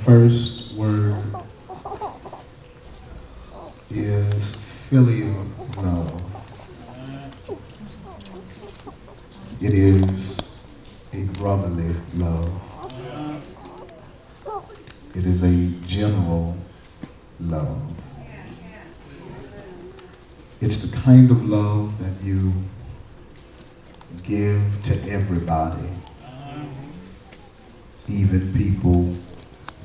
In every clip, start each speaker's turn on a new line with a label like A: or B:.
A: first word is filial love. It is a brotherly love. It is a general love. It's the kind of love that you give to everybody, even people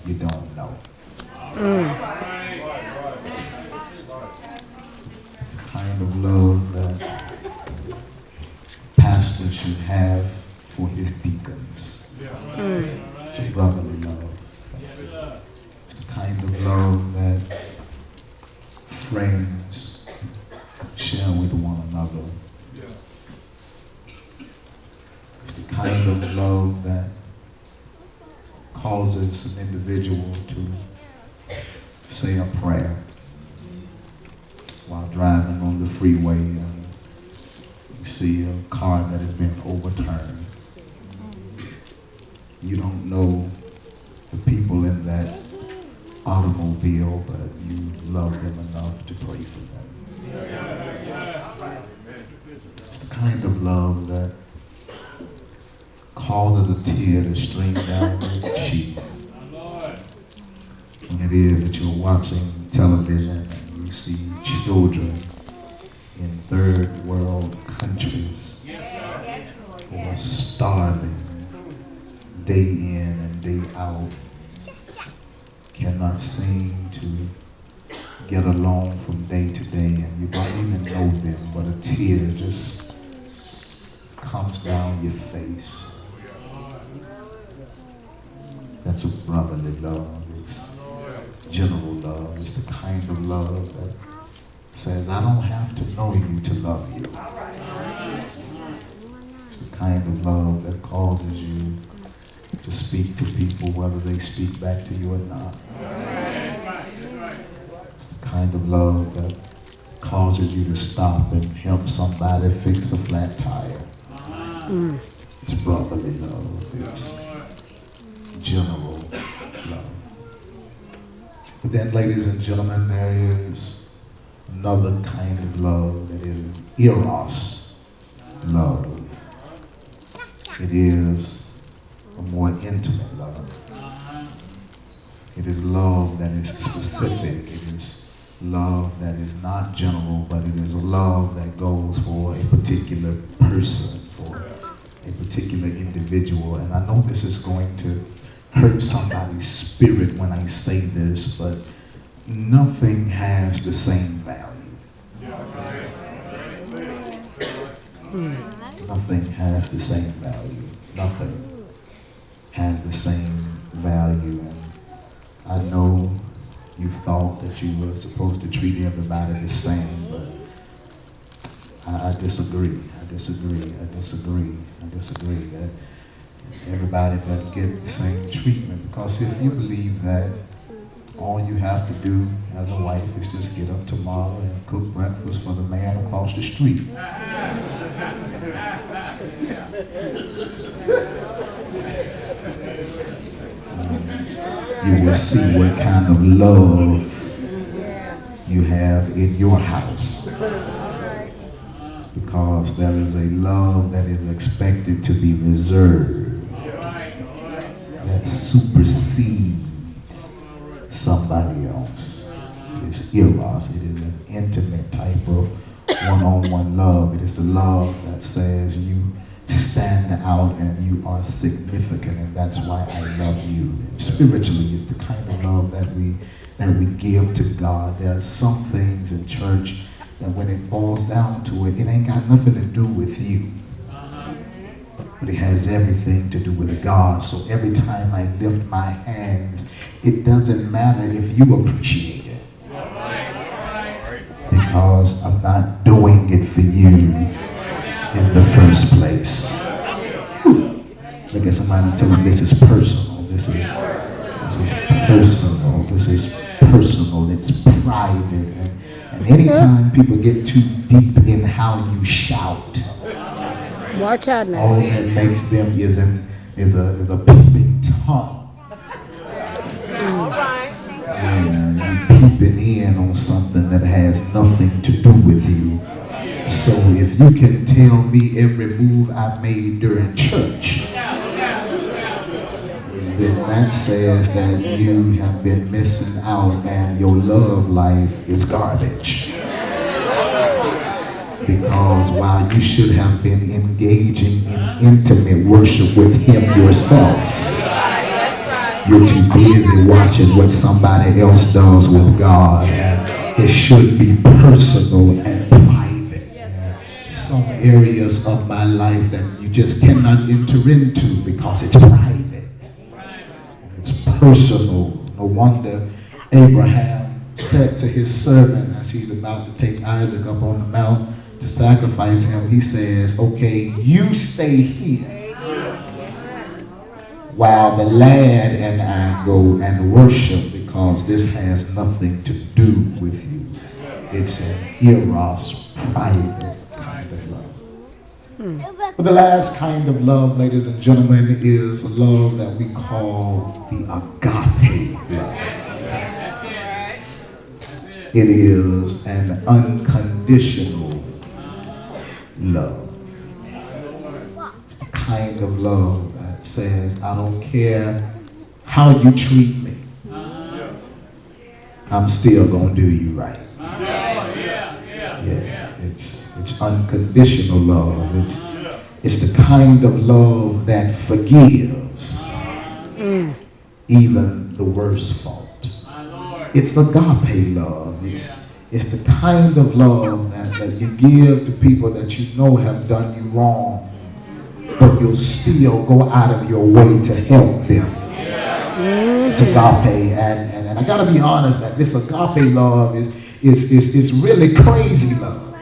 A: you don't know. It's the kind of love that pastor should have for his deacons. It's a brotherly love. It's the kind of love that friends share with one another. It's the kind of love that causes an individual to say a prayer while driving on the freeway and you see a car that has been overturned. You don't know the people in that automobile, but you love them enough to pray for them. It's the kind of love that causes a tear to stream down your cheek when it is that you're watching television and you see children in third world countries who are starving day in and day out, cannot seem to get along from day to day, and you don't even know them, but a tear just comes down your face. That's a brotherly love. It's general love. It's the kind of love that says, I don't have to know you to love you. It's the kind of love that causes you to speak to people whether they speak back to you or not. It's the kind of love that causes you to stop and help somebody fix a flat tire. It's brotherly love. It's general love. But then, ladies and gentlemen, there is another kind of love that is eros love. It is a more intimate love. It is love that is specific. It is love that is not general, but it is a love that goes for a particular person, for a particular individual. And I know this is going to hurt somebody's spirit when I say this, but nothing has the same value. Nothing has the same value. Nothing has the same value. And I know you thought that you were supposed to treat everybody the same, but I disagree. I disagree. I disagree. I disagree that everybody doesn't get the same treatment, because if you believe that, all you have to do as a wife is just get up tomorrow and cook breakfast for the man across the street. You will see what kind of love you have in your house. Because there is a love that is expected to be reserved, that supersedes somebody else. It is eros. It is an intimate type of one-on-one love. It is the love that says you stand out and you are significant, and that's why I love you. Spiritually, it's the kind of love that we give to God. There are some things in church that when it boils down to it, it ain't got nothing to do with you. But it has everything to do with God. So every time I lift my hands, it doesn't matter if you appreciate it. Because I'm not doing it for you in the first place. Look at somebody and tell them this is personal. This is personal. This is personal. It's private. And anytime people get too deep in how you shout,
B: watch out now.
A: All that makes them is a peeping Tom. you can tell me every move I've made during church, then that says that you have been missing out and your love life is garbage. Because while you should have been engaging in intimate worship with him yourself, you're too busy watching what somebody else does with God. It should be personal and private. Some areas of my life that you just cannot enter into because it's private. It's personal. No wonder Abraham said to his servant as he's about to take Isaac up on the mount to sacrifice him, he says, okay, you stay here while the lad and I go and worship, because this has nothing to do with you. It's an eros, private kind of love. But the last kind of love, ladies and gentlemen, is a love that we call the agape love. It is an unconditional love. It's the kind of love that says, I don't care how you treat me, I'm still going to do you right. Yeah, it's unconditional love. It's the kind of love that forgives even the worst fault. It's agape love. It's the kind of love that you give to people that you know have done you wrong, but you'll still go out of your way to help them. It's agape, and I gotta be honest that this agape love is really crazy love.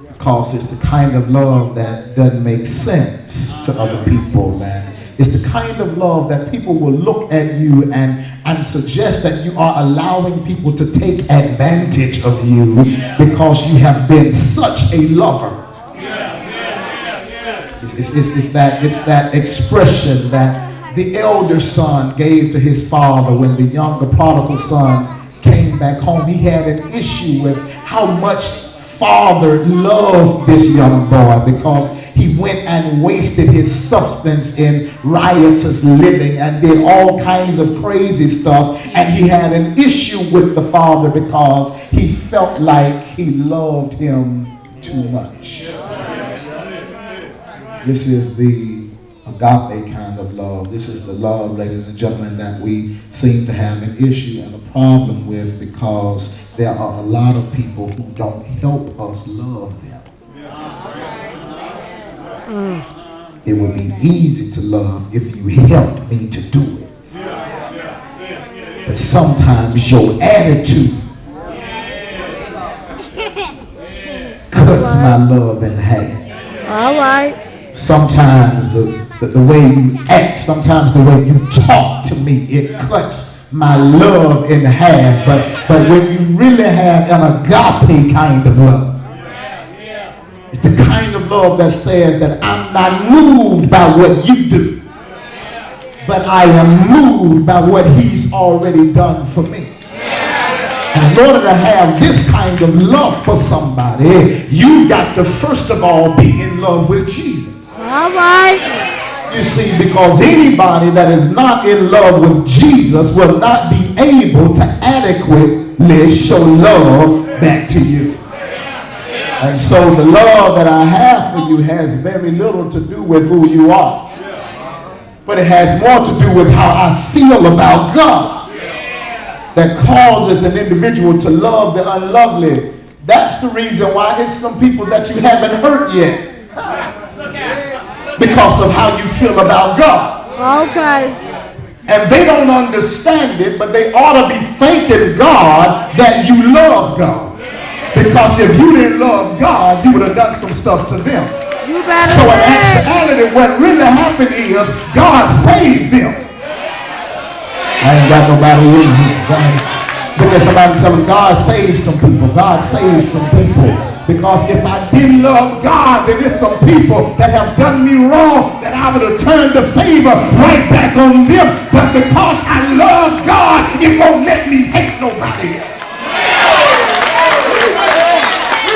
A: Because it's the kind of love that doesn't make sense to other people, and it's the kind of love that people will look at you and suggest that you are allowing people to take advantage of you because you have been such a lover. It's that expression that the elder son gave to his father when the younger prodigal son came back home. He had an issue with how much father loved this young boy because he went and wasted his substance in riotous living and did all kinds of crazy stuff. And he had an issue with the father because he felt like he loved him too much. This is the agape kind of love. This is the love, ladies and gentlemen, that we seem to have an issue and a problem with because there are a lot of people who don't help us love them. It would be easy to love if you helped me to do it. But sometimes your attitude cuts my love in half.
B: All right.
A: Sometimes the way you act, sometimes the way you talk to me, it cuts my love in half. But when you really have an agape kind of love, it's the kind of love that says that I'm not moved by what you do, but I am moved by what he's already done for me. And in order to have this kind of love for somebody, you got to first of all be in love with Jesus.
B: All right.
A: You see, because anybody that is not in love with Jesus will not be able to adequately show love back to you. And so the love that I have for you has very little to do with who you are. But it has more to do with how I feel about God that causes an individual to love the unlovely. That's the reason why it's some people that you haven't hurt yet. Because of how you feel about God.
B: Okay.
A: And they don't understand it, but they ought to be thanking God that you love God. Because if you didn't love God, you would have done some stuff to them.
B: You better
A: So in
B: say it.
A: actuality, what really happened is God saved them. I ain't got nobody in here. Look at somebody and tell them, God saved some people. God saved some people. Because if I didn't love God, then there's some people that have done me wrong that I would have turned the favor right back on them. But because I love God, it won't let me hate nobody else.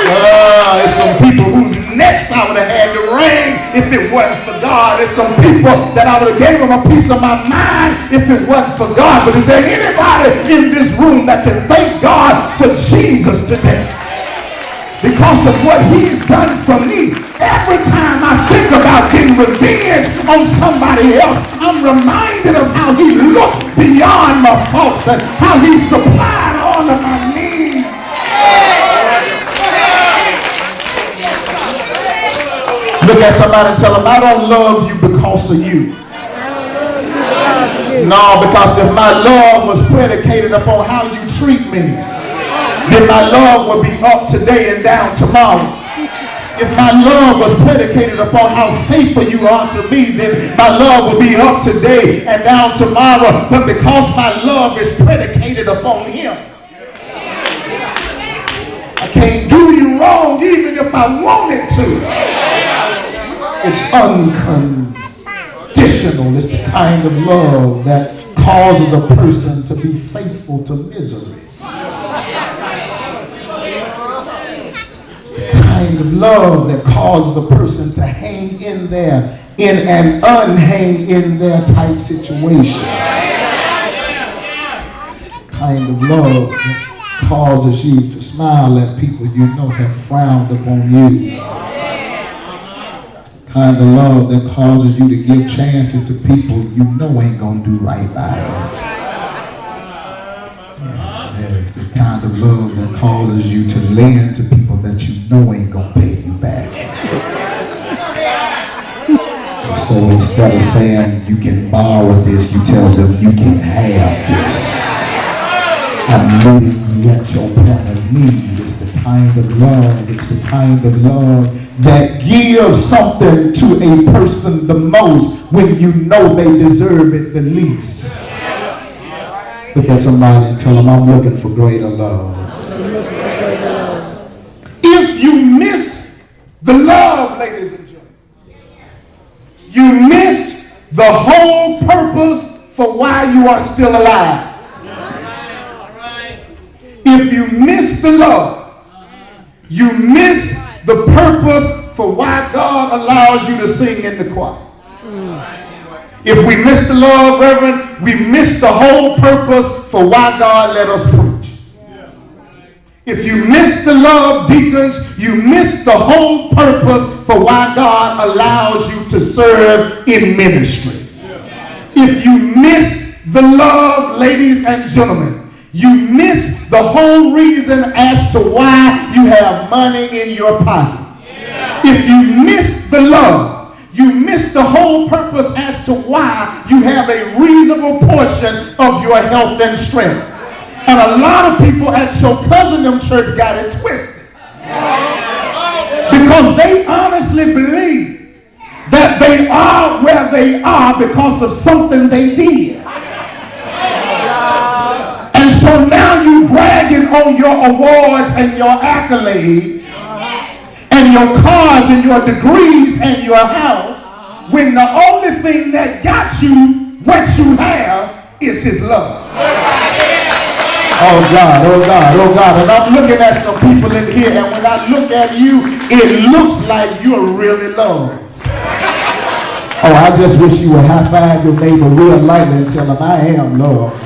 A: It's some people whose necks I would have had to wring if it wasn't for God. It's some people that I would have gave them a piece of my mind if it wasn't for God. But is there anybody in this room that can thank God for Jesus today? Because of what he's done for me. Every time I think about getting revenge on somebody else, I'm reminded of how he looked beyond my faults and how he supplied all of my needs. Look at somebody and tell them, I don't love you because of you. No, because if my love was predicated upon how you treat me, then my love would be up today and down tomorrow. If my love was predicated upon how faithful you are to me, then my love will be up today and down tomorrow. But because my love is predicated upon him, I can't do you wrong even if I wanted to. It's unconditional. It's the kind of love that causes a person to be faithful to misery. Kind of love that causes a person to hang in there in an unhang in there type situation. Kind of love that causes you to smile at people you know have frowned upon you. It's the kind of love that causes you to give chances to people you know ain't gonna do right by you. It's the kind of love that causes you to lend to people that you know ain't gonna pay you back. So instead of saying you can borrow this, you tell them you can have this. I'm meeting you at your point of need. It's the kind of love, it's the kind of love that gives something to a person the most when you know they deserve it the least. Look at somebody and tell them, I'm looking for greater love. If you miss the love, ladies and gentlemen, you miss the whole purpose for why you are still alive. If you miss the love, you miss the purpose for why God allows you to sing in the choir. If we miss the love, Reverend, we miss the whole purpose for why God let us preach. If you miss the love, deacons, you miss the whole purpose for why God allows you to serve in ministry. If you miss the love, ladies and gentlemen, you miss the whole reason as to why you have money in your pocket. If you miss the love, you miss the whole purpose as to why you have a reasonable portion of your health and strength. And a lot of people at your cousin them church got it twisted. Because they honestly believe that they are where they are because of something they did. And so now you bragging on your awards and your accolades and your cars and your degrees and your house, when the only thing that got you what you have is his love. Oh God, oh God, oh God. And I'm looking at some people in here, and when I look at you, it looks like you're really loved. Oh, I just wish you would high five your neighbor real lightly and tell him, I am loved. I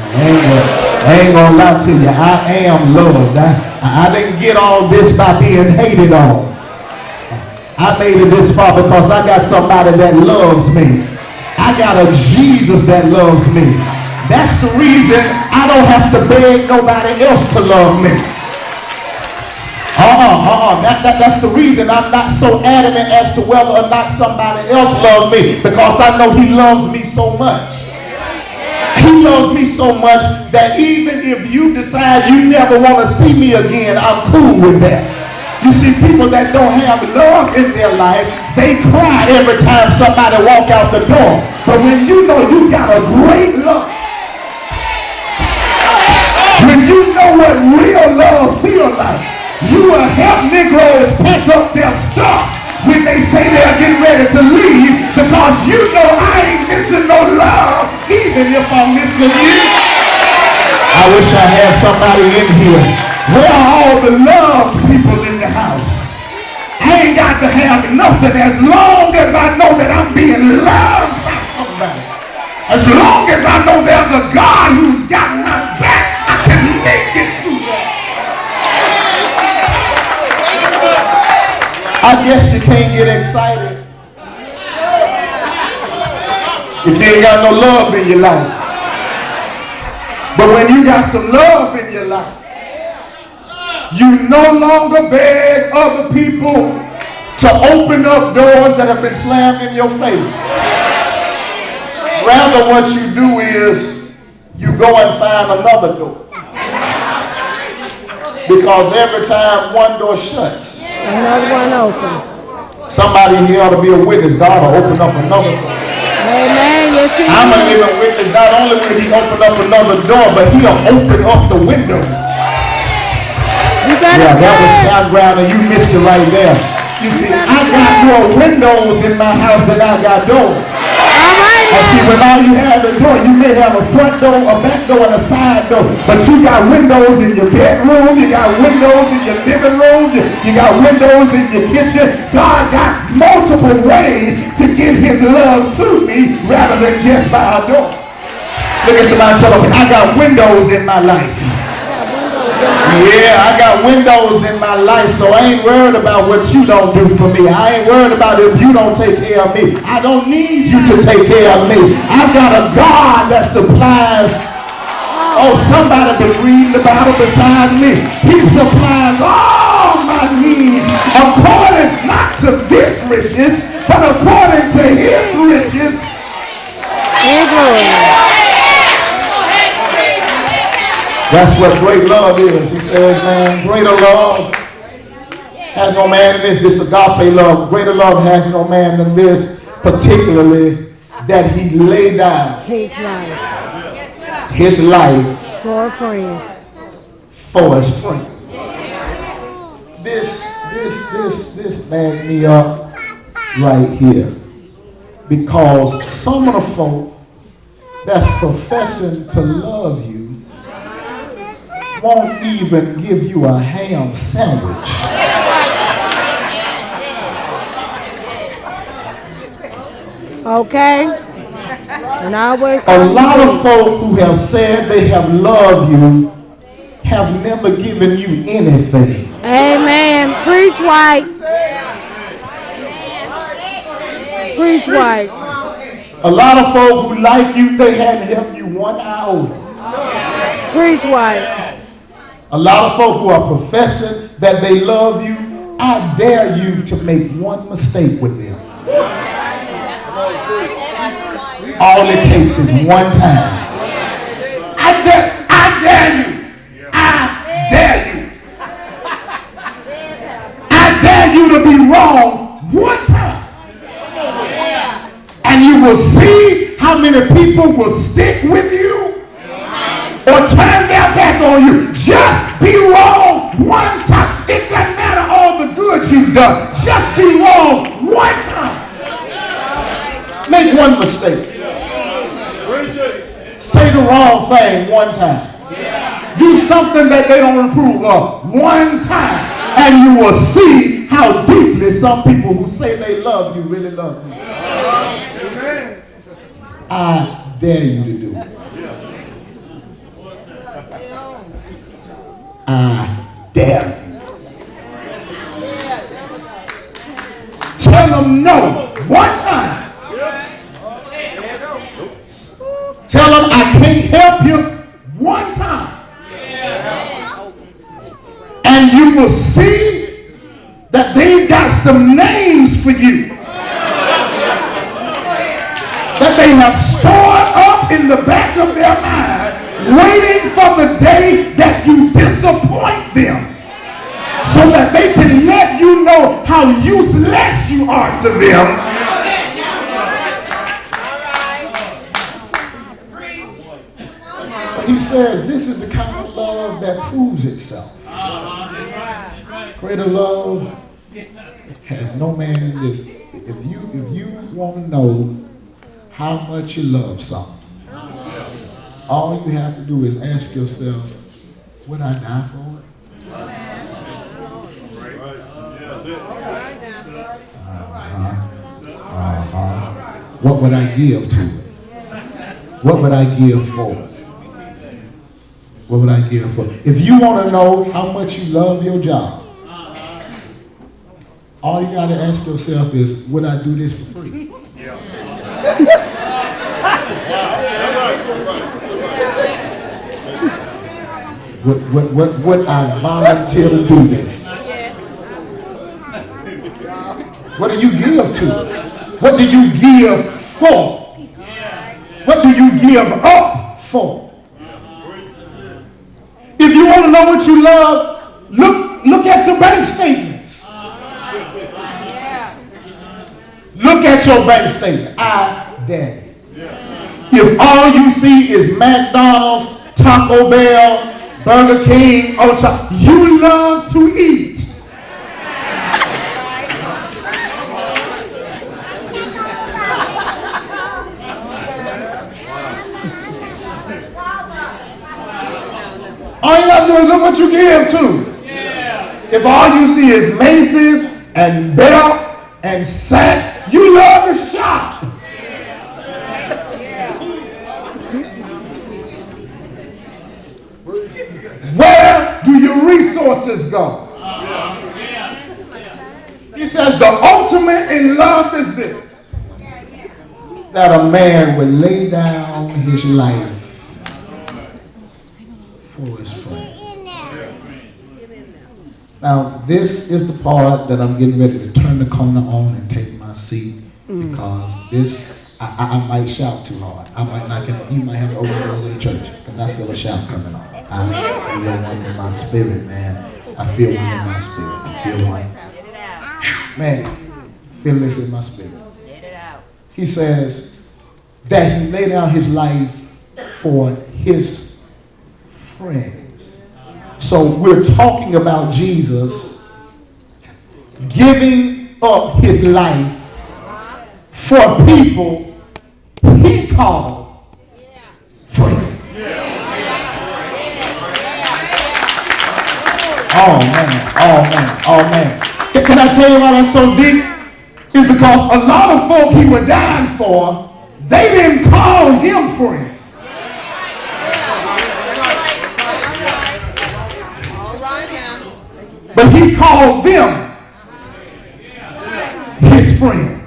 A: ain't gonna lie to you, I am loved. I didn't get all this by being hated on. I made it this far because I got somebody that loves me. I got a Jesus that loves me. That's the reason I don't have to beg nobody else to love me. That's the reason I'm not so adamant as to whether or not somebody else loves me, because I know he loves me so much. He loves me so much that even if you decide you never want to see me again, I'm cool with that. You see, people that don't have love in their life, they cry every time somebody walk out the door. But when you know you got a great love, when you know what real love feels like, you will help Negroes pack up their stuff when they say they're getting ready to leave, because you know I ain't missing no love, even if I'm missing you. I wish I had somebody in here. Where are all the love people in the house? I ain't got to have nothing as long as I know that I'm being loved by somebody. As long as I know there's a God who's got my back, I can make it through that. I guess you can't get excited if you ain't got no love in your life. But when you got some love in your life, you no longer beg other people to open up doors that have been slammed in your face. Rather, what you do is you go and find another door. Because every time one door shuts,
B: another one opens.
A: Somebody here ought to be a witness. God will open up another door.
B: Amen. Yes, he
A: I'm a
B: will.
A: living witness. Not only will he open up another door, but he'll open up the window. Yeah, that was sound ground and you missed it right there. You see, I got more windows in my house than I got doors. And see, when all you have is door, you may have a front door, a back door, and a side door, but you got windows in your bedroom, you got windows in your living room, you got windows in your kitchen. God got multiple ways to get his love to me rather than just by a door. Look at somebody tell them, I got windows in my life. Yeah, I got windows in my life, so I ain't worried about what you don't do for me. I ain't worried about if you don't take care of me. I don't need you to take care of me. I've got a God that supplies. Oh, somebody been reading the Bible besides me. He supplies all my needs according not to this riches, but according to his riches. That's what great love is. He says, man, greater love has no man than this. This agape love. Greater love has no man than this, particularly that he laid down his life
B: for a friend.
A: For his friend. This bagged me up right here. Because some of the folk that's professing to love you won't even give you a ham sandwich.
B: Okay. And
A: a lot of folk who have said they have loved you have never given you anything.
B: Amen. Preach white. Preach white.
A: A lot of folk who like you, they hadn't helped you 1 hour.
B: Preach white.
A: A lot of folk who are professing that they love you, I dare you to make one mistake with them. All it takes is one time. I dare you. I dare you. I dare you to be wrong one time. And you will see how many people will stick with you or turn their back on you. Just be wrong one time. It doesn't matter all the good you've done. Just be wrong one time. Make one mistake. Say the wrong thing one time. Do something that they don't approve of one time. And you will see how deeply some people who say they love you really love you. I dare you to do it. I dare you. Tell them no one time. Tell them I can't help you one time. And you will see that they've got some names for you that they have stored up in the back of their mind, waiting for the day that you disappoint them so that they can let you know how useless you are to them. But he says this is the kind of love that proves itself. Greater love has no man in this. If you want to know how much you love something, all you have to do is ask yourself, would I die for it? what would I give to it? What would I give for it? What would I give for it? If you want to know how much you love your job, all you got to ask yourself is, would I do this for free? Would I volunteer to do this? What do you give to? What do you give for? What do you give up for? If you want to know what you love, look at your bank statements. Look at your bank statement. I dare you. If all you see is McDonald's, Taco Bell, Burger King, you love to eat. All you got to do is look what you give to. If all you see is Macy's and Belt and Saks, you love to shop. Where do your resources go? He says the ultimate in love is this: that a man would lay down his life for his friend. Now, this is the part that I'm getting ready to turn the corner on and take my seat, because this, I might shout too hard. I might not get, you might have to open the doors of the church, because I feel a shout coming on. I feel one in my spirit, man. I feel one in my spirit. I feel one. Man, feel this in my spirit. He says that he laid down his life for his friends. So we're talking about Jesus giving up his life for people he called friends. Oh man. Can I tell you why that's so deep? It's because a lot of folk he was dying for, they didn't call him friend. But he called them his friends.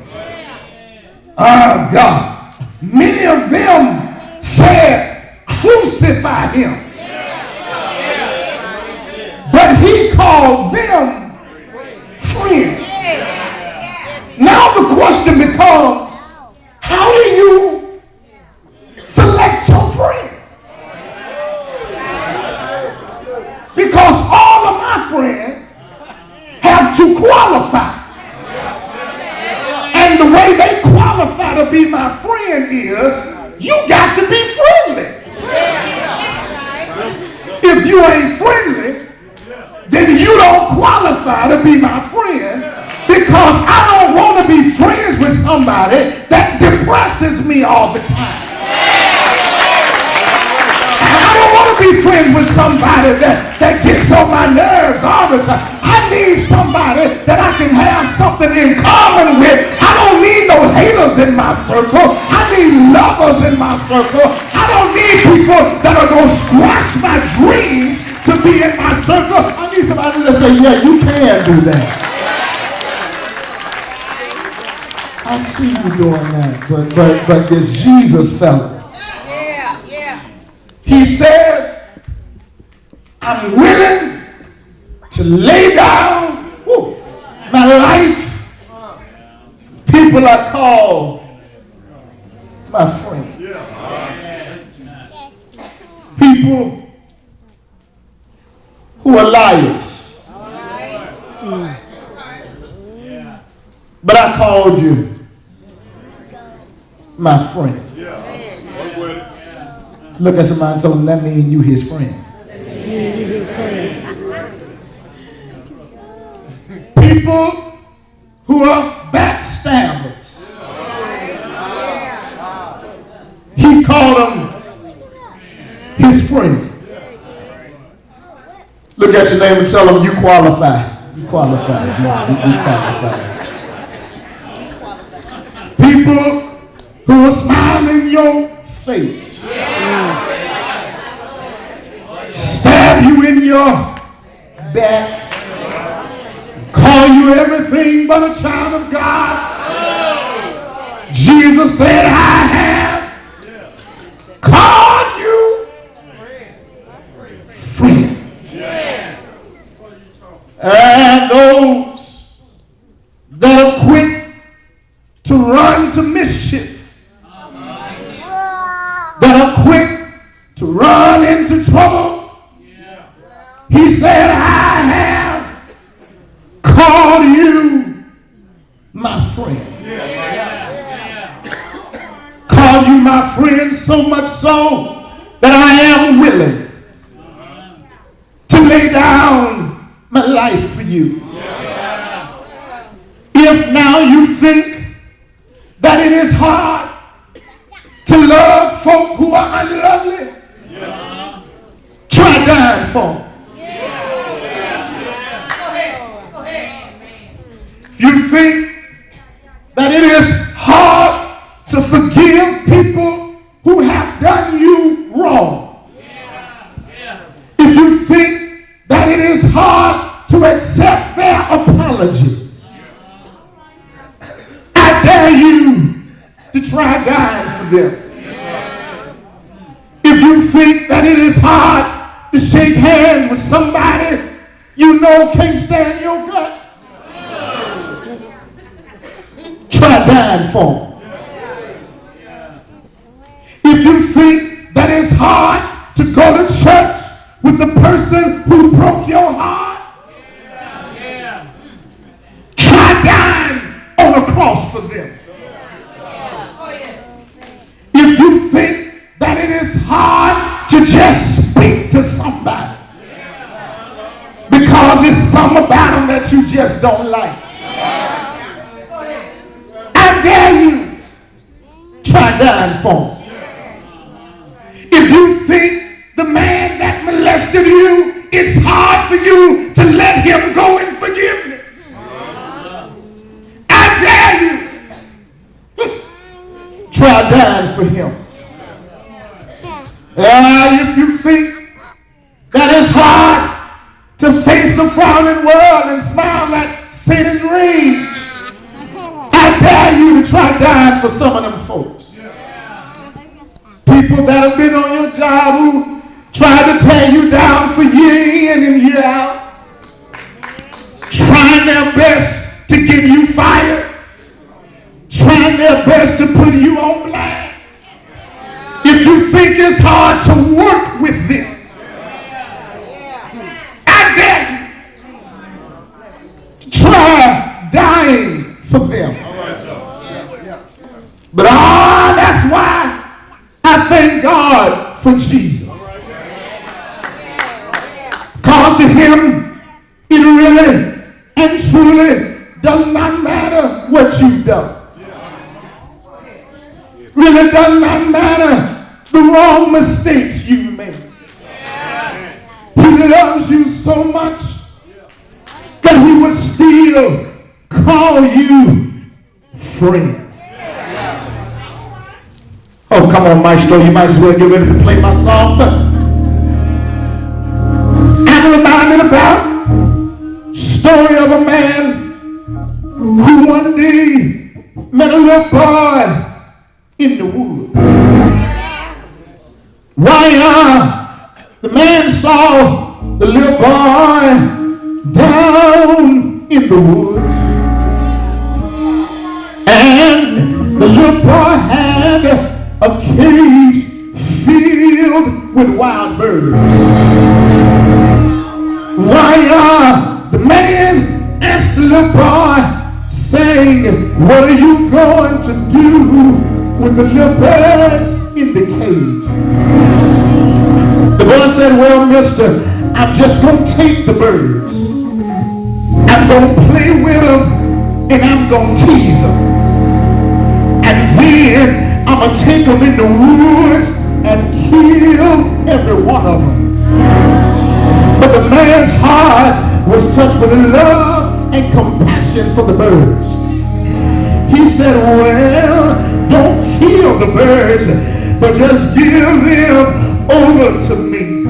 A: Oh God. Many of them said, crucify him. But he called them friends. Now the question becomes, how do you select your friend? Because all of my friends have to qualify. And the way they qualify to be my friend is, you got to be friendly. If you ain't friendly, then you don't qualify to be my friend, because I don't want to be friends with somebody that depresses me all the time. I don't want to be friends with somebody that gets on my nerves all the time. I need somebody that I can have something in common with. I don't need no haters in my circle. I need lovers in my circle. I don't need people that are going to squash my dreams to be in my circle. I need somebody to say, yeah, you can do that. I see you doing that, but this Jesus fella, he says, I'm willing to lay down my life. People are called my friend. People who are liars. But I called you my friend. Look at somebody and tell them that means you his friend. People who are backstabbers. He called them his friend. Look at your neighbor and tell them you qualify. You qualify. You qualify. People your face, stab you in your back, call you everything but a child of God, Jesus said, I have called you friend. And those that are quick to run to mischief, that are quick to run into trouble, he said, I have called you my friend. Called you my friend so much so that I am willing to lay down my life for you. If now you think that it is hard to love folk who are unlovely, try dying for them. You think that it is hard to forgive people who have done you wrong. If you think that it is hard to accept their apologies, I dare you to try dying for them. If you think that it is hard to shake hands with somebody you know can't stand your guts, try dying for them. If you think that it's hard to go to church with the person who broke your heart, try dying on a cross for them. If you think that it is hard to just speak to somebody because it's something about them that you just don't like, I dare you, try dying for them. If you think the man that molested you, it's hard for you to let him go in forgiveness, I dare you, try dying for him. If you think that it's hard to face a frowning world and smile at Satan's rage, I dare you to try dying for some of them folks. People that have been on your job who try to tear you down for year in and year out, trying their best to get you fired, trying their best to put you on blast. If you think it's hard to work with them, I dare you to try dying for them. But that's why I thank God for Jesus. Because to him, it really and truly does not matter what you've done. Really does not matter the wrong mistakes you've made. He loves you so much that he would still call you friend. Oh, come on, maestro, you might as well get ready to play my song. I'm reminded about the story of a man who one day met a little boy in the woods. The man saw the little boy down in the woods, and the little boy had a cage filled with wild birds. The man asked the little boy, saying, what are you going to do with the little birds in the cage? The boy said, well, mister, I'm just going to take the birds. I'm going to play with them, and I'm going to tease them. And then I'm going to take them in the woods and kill every one of them. But the man's heart was touched with love and compassion for the birds. He said, well, don't kill the birds. just give them over to me.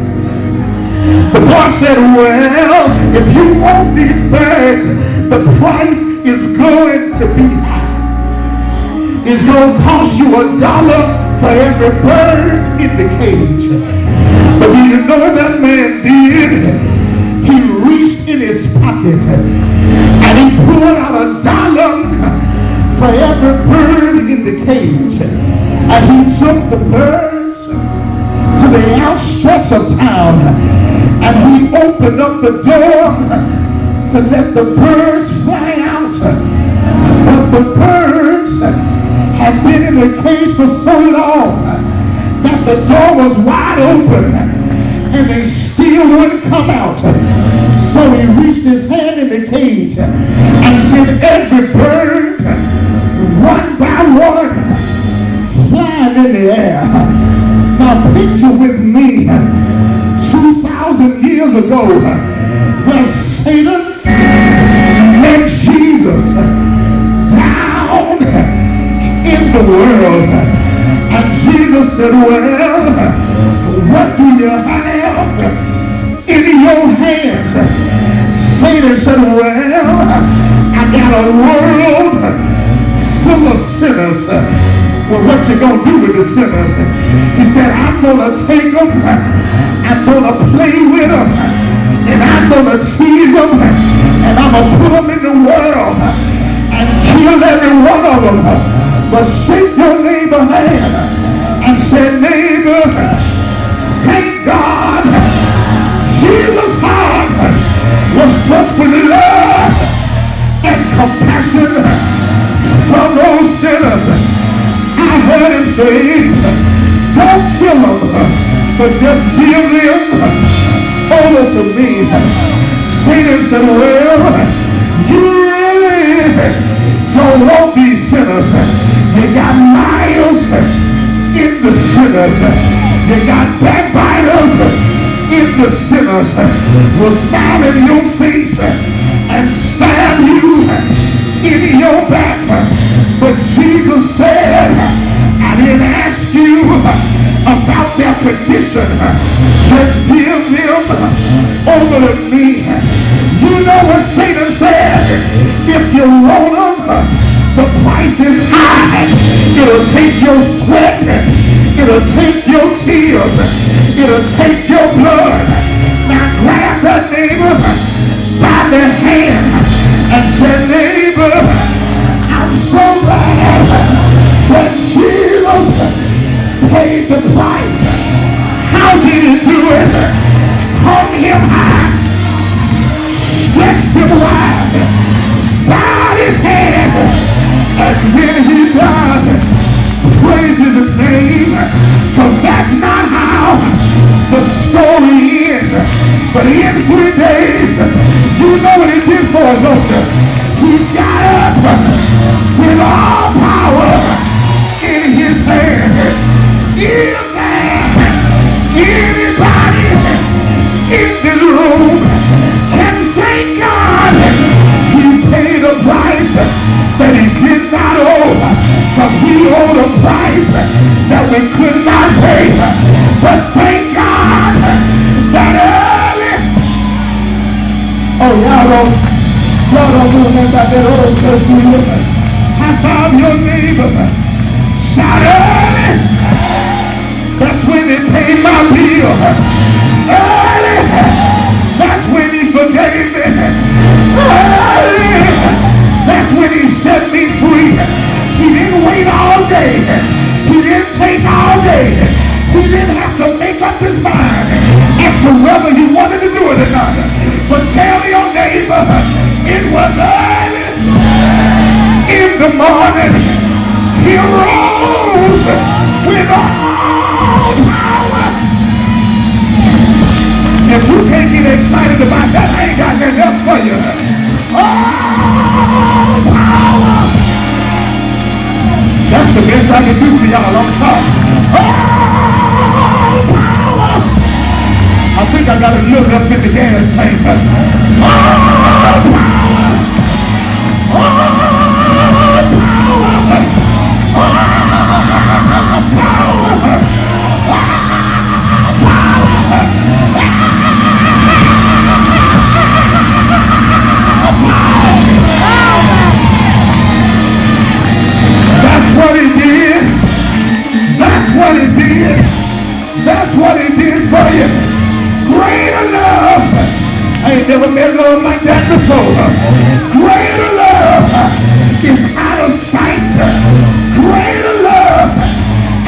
A: The boy said, well, if you want these birds, the price is going to be high. It's going to cost you $1 for every bird in the cage. But do you know what that man did? He reached in his pocket and he pulled out $1 for every bird in the cage. And he took the birds to the outskirts of town and he opened up the door to let the birds fly out. But the birds had been in the cage for so long that the door was wide open and they still wouldn't come out. So he reached his hand in the cage and sent every bird one by one flying in the air. Now picture with me 2,000 years ago where Satan met Jesus down in the world. And Jesus said, well, what do you have in your hands? Satan said, well, I got a world full of sinners. Well, what you gonna do with the sinners? He said, I'm gonna take them, I'm gonna play with them, and I'm gonna tease them, and I'm gonna put them in the world and kill every one of them. But shake your neighbor's hand and say, neighbor, thank God Jesus' heart was touched with love and compassion for those sinners. I heard him say, don't kill them, but just give them over to me. Satan said, well, you really don't want these sinners. You got liars in the sinners. You got backbiters in the sinners. Will smile in your face and stab you in your back. But Jesus said, I didn't ask you about their condition. Just give them over to me. You know what Satan said? If you want them, the price is high. It'll take your sweat. It'll take your tears. It'll take your blood. Now grab that neighbor by the hand and say, neighbor, I'm so glad that Jesus paid the price. How did he do it? Hung him high, stretched him wide, bowed his head, and then he died. Praise his name, because that's not how the story ends. But in 3 days, you know what he did for us, don't you? He got up with all power in his hand. Is there anybody in this room can thank God he paid a price that he did not owe? Because he owed a price that we could not pay. But thank God that early. Oh, y'all don't know nothing about that old church we live in. High five your neighbor. Shout early. That's when he paid my bill. Early. That's when he forgave me. Early. That's when he set me free. He didn't wait all day. He didn't take all day. He didn't have to make up his mind as to whether he wanted to do it or not. But tell your neighbor, it was early in the morning. He rose with all power. If you can't get excited about that, I ain't got nothing else for you. All power. That's the best I can do for y'all. I'm sorry. All power. I think I got a little up in the gas tank. All power. All power. All power. what he did for you. Greater love. I ain't never met love like that before. Greater love is out of sight. Greater love.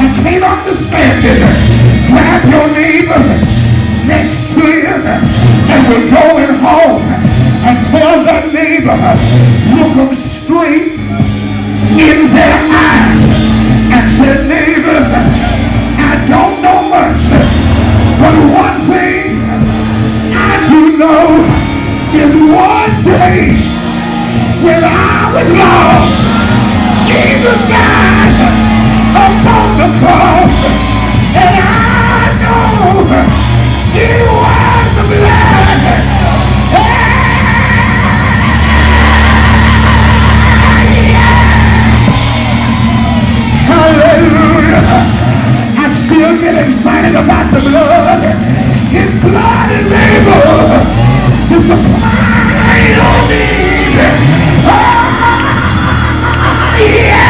A: I can't understand it. Grab your neighbor next to you and we're going home and tell that neighbor, look them straight in their eyes and say, neighbor, I don't know much, but one thing I do know is one day when I was lost, Jesus died upon the cross, and I know it was the blood. Hallelujah. I still get excited about the blood. His blood is able to supply your need. Oh, yeah.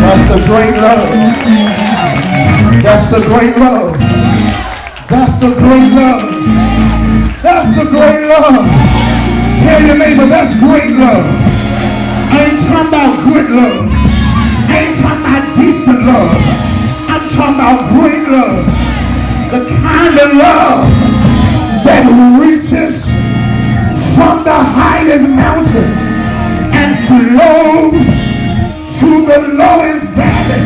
A: That's a great love. That's a great love. That's a great love. That's a great love. Tell your neighbor, that's great love. I ain't talking about good love. I ain't talking about decent love. I'm talking about great love. The kind of love that reaches from the highest mountain and flows to the lowest valley.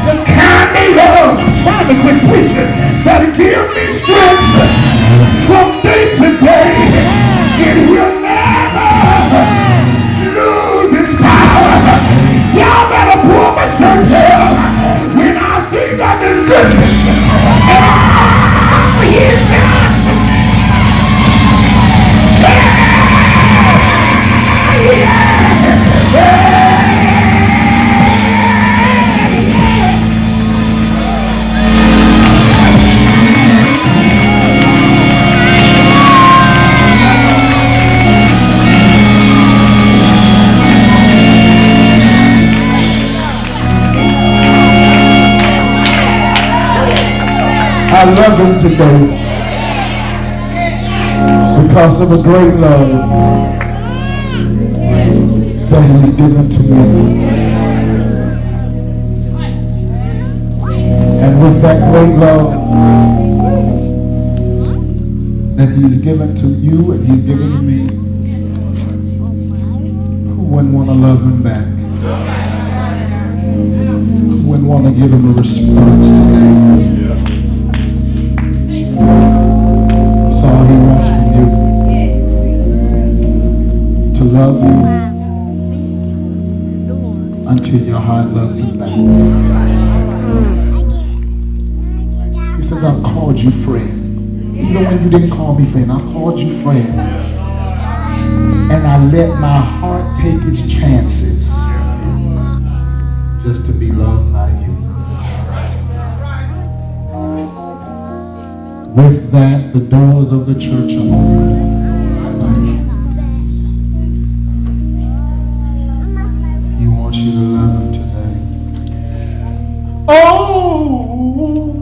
A: The kind of love, trying to quit preaching, that'll give me strength from day to day. It will never lose its power. Y'all better pull my shirt down when I think of his goodness. Oh, he's done. I love him today because of a great love that he's given to me. And with that great love that he's given to you and he's given to me, who wouldn't want to love him back? Who wouldn't want to give him a response today? That's all he wants from you. To love you until your heart loves him back. He says, I've called you friend. Even when you didn't call me friend, I called you friend. And I let my heart take its chances just to be loved by you. With that, the doors of the church are open. He wants you to love him today. Oh,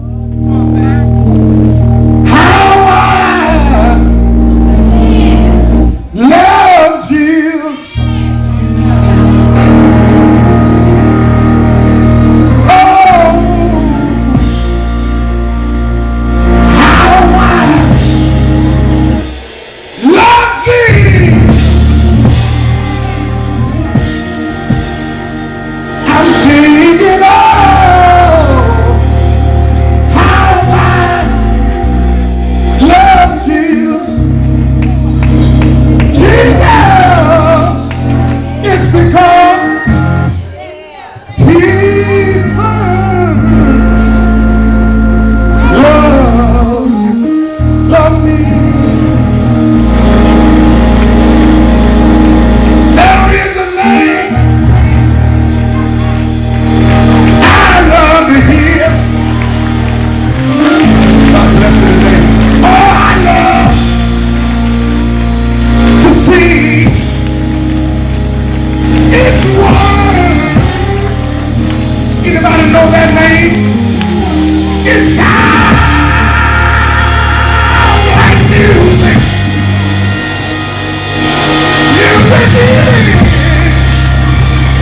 A: how I love Jesus. say it sounds like music. Music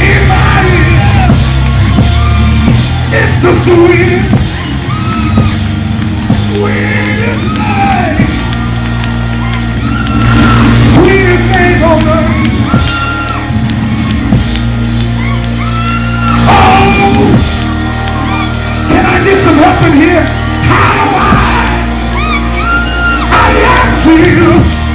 A: in my ears. It's the sweetest, sweetest thing, sweetest thing on earth. Oh, can I get some help in here? How do I like you?